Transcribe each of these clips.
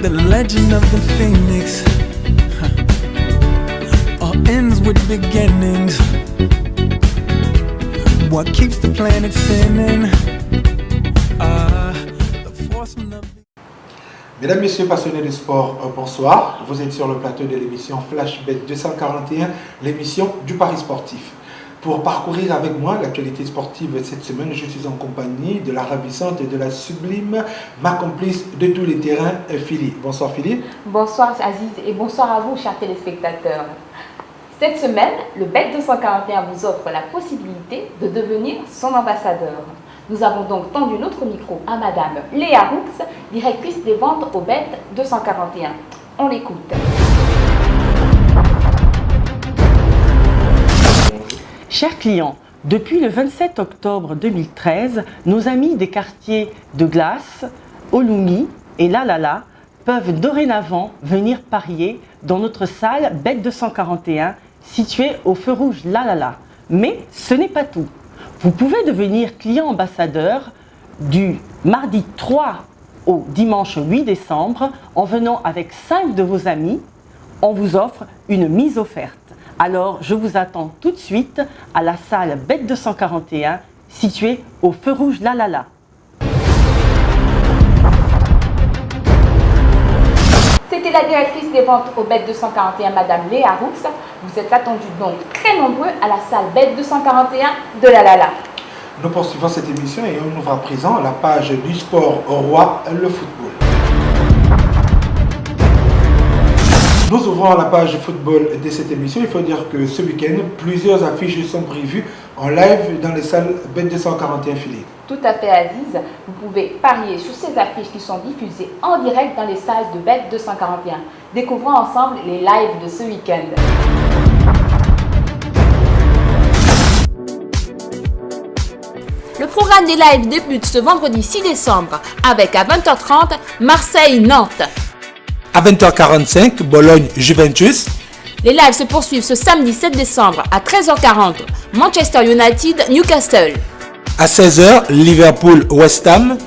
The legend of the phoenix all ends with beginnings. What keeps the planet spinning? The force from the... Mesdames, Messieurs passionnés de sport, bonsoir. Vous êtes sur le plateau de l'émission Flashbet 241, l'émission du Paris sportif. Pour parcourir avec moi l'actualité sportive cette semaine, je suis en compagnie de la ravissante et de la sublime, ma complice de tous les terrains, Philly. Bonsoir Philly. Bonsoir Aziz et bonsoir à vous chers téléspectateurs. Cette semaine, le Bet 241 vous offre la possibilité de devenir son ambassadeur. Nous avons donc tendu notre micro à Madame Léa Roux, directrice des ventes au Bet 241. On l'écoute. Chers clients, depuis le 27 octobre 2013, nos amis des quartiers de Glace, Olumi et Lalala peuvent dorénavant venir parier dans notre salle Bet 241 située au feu rouge Lalala. Mais ce n'est pas tout. Vous pouvez devenir client ambassadeur du mardi 3 au dimanche 8 décembre en venant avec 5 de vos amis. On vous offre une mise offerte. Alors, je vous attends tout de suite à la salle Bet 241 située au feu rouge Lalala. C'était la directrice des ventes au Bet 241, Madame Léa Roux. Vous êtes attendus donc très nombreux à la salle Bet 241 de Lalala. Nous poursuivons cette émission et on ouvre à présent la page du sport au roi, le football. Nous ouvrons la page football de cette émission. Il faut dire que ce week-end, plusieurs affiches sont prévues en live dans les salles Bet 241 Philly. Tout à fait Aziz, vous pouvez parier sur ces affiches qui sont diffusées en direct dans les salles de Bet 241. Découvrons ensemble les lives de ce week-end. Le programme des lives débute ce vendredi 6 décembre avec à 20h30 Marseille-Nantes. À 20h45, Bologne-Juventus. Les lives se poursuivent ce samedi 7 décembre à 13h40 Manchester United-Newcastle. À 16h, Liverpool-West Ham.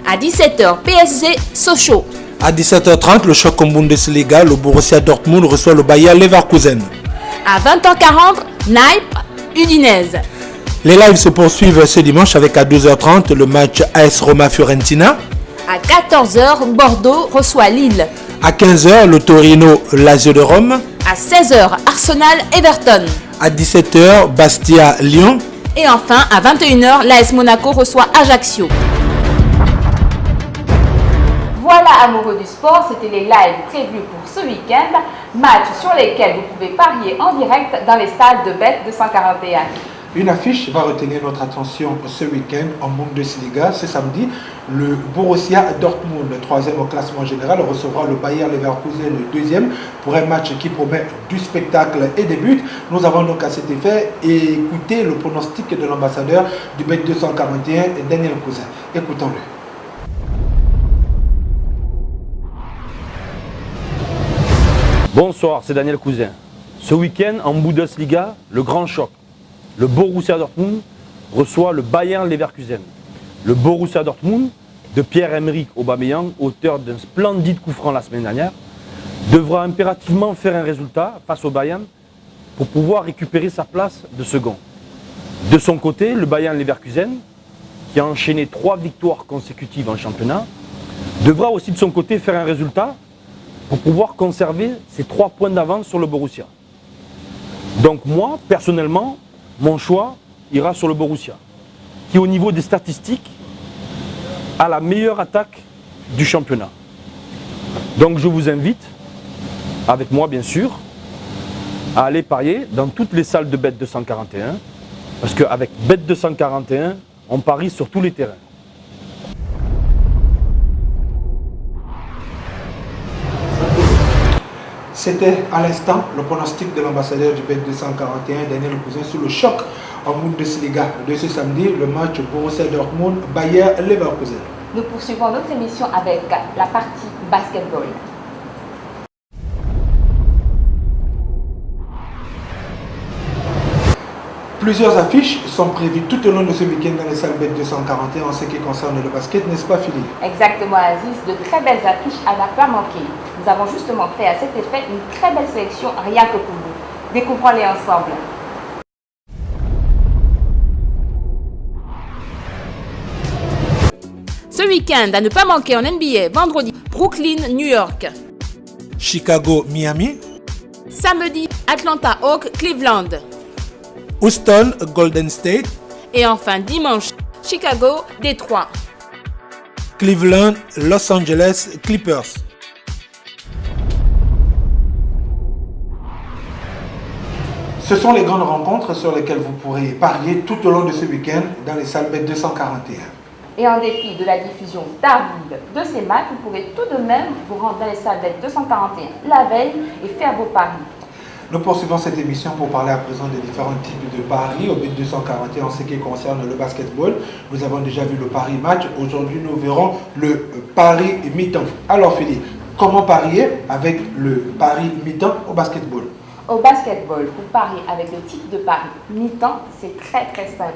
À 17h, PSG-Sochaux. À 17h30, le choc en Bundesliga, le Borussia Dortmund reçoit le Bayer Leverkusen. À 20h40, Naples-Udinese. Les lives se poursuivent ce dimanche avec à 12h30 le match AS Roma-Fiorentina. À 14h, Bordeaux reçoit Lille. À 15h, le Torino-Lazio de Rome. À 16h, Arsenal-Everton. À 17h, Bastia-Lyon. Et enfin, à 21h, l'AS Monaco reçoit Ajaccio. Voilà, amoureux du sport, c'était les lives prévus pour ce week-end. Matchs sur lesquels vous pouvez parier en direct dans les salles de Bet 241. Une affiche va retenir notre attention ce week-end en Bundesliga. Ce samedi, le Borussia Dortmund, troisième au classement général, recevra le Bayer Leverkusen, le deuxième, pour un match qui promet du spectacle et des buts. Nous avons donc à cet effet écouté le pronostic de l'ambassadeur du Bet 241, Daniel Cousin. Écoutons-le. Bonsoir, c'est Daniel Cousin. Ce week-end, en Bundesliga, le grand choc. Le Borussia Dortmund reçoit le Bayer Leverkusen. Le Borussia Dortmund, de Pierre-Emerick Aubameyang, auteur d'un splendide coup franc la semaine dernière, devra impérativement faire un résultat face au Bayern pour pouvoir récupérer sa place de second. De son côté, le Bayer Leverkusen, qui a enchaîné 3 victoires consécutives en championnat, devra aussi de son côté faire un résultat pour pouvoir conserver ses 3 points d'avance sur le Borussia. Donc moi, personnellement, mon choix ira sur le Borussia, qui au niveau des statistiques a la meilleure attaque du championnat. Donc je vous invite, avec moi bien sûr, à aller parier dans toutes les salles de Bet 241, parce qu'avec Bet 241, on parie sur tous les terrains. C'était à l'instant le pronostic de l'ambassadeur du Bet 241, Daniel Cousin, sous le choc en Bundesliga de ce samedi, le match Borussia Dortmund-Bayer Leverkusen. Nous poursuivons notre émission avec la partie basketball. Plusieurs affiches sont prévues tout au long de ce week-end dans les salles Bet 241 en ce qui concerne le basket, n'est-ce pas Philippe? Exactement Aziz, de très belles affiches à ne pas manquer. Nous avons justement fait à cet effet une très belle sélection rien que pour vous. Découvrons-les ensemble. Ce week-end, à ne pas manquer en NBA, vendredi, Brooklyn, New York. Chicago, Miami. Samedi, Atlanta Hawks, Cleveland. Houston, Golden State. Et enfin dimanche, Chicago, Détroit. Cleveland, Los Angeles, Clippers. Ce sont les grandes rencontres sur lesquelles vous pourrez parier tout au long de ce week-end dans les salles Bet 241. Et en dépit de la diffusion tardive de ces matchs, vous pourrez tout de même vous rendre dans les salles Bet 241 la veille et faire vos paris. Nous poursuivons cette émission pour parler à présent des différents types de paris au Bet 241 en ce qui concerne le basketball. Nous avons déjà vu le pari match. Aujourd'hui, nous verrons le pari mi-temps. Alors Philippe, comment parier avec le pari mi-temps au basketball? Au basketball, pour parier avec le type de pari mi-temps, c'est très simple.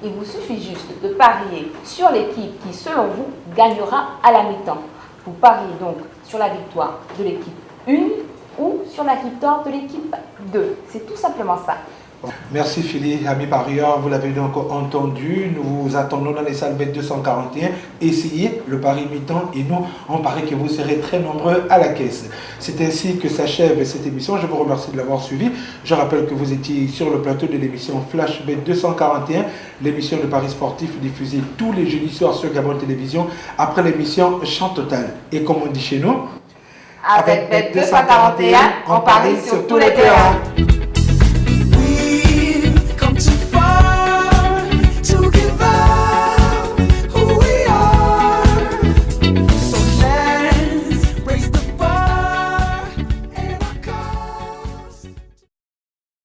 Il vous suffit juste de parier sur l'équipe qui, selon vous, gagnera à la mi-temps. Vous pariez donc sur la victoire de l'équipe 1 ou sur la victoire de l'équipe 2. C'est tout simplement ça. Merci Philippe, amis parieurs, vous l'avez donc entendu, nous vous attendons dans les salles Bet 241, essayez le pari mi-temps et nous, on parie que vous serez très nombreux à la caisse. C'est ainsi que s'achève cette émission, je vous remercie de l'avoir suivi. Je rappelle que vous étiez sur le plateau de l'émission Flash Bet 241, l'émission de paris sportif diffusée tous les jeudis soirs sur Gabon Télévision après l'émission Champ Total. Et comme on dit chez nous, Avec Bet 241, on parie sur tous les terrains.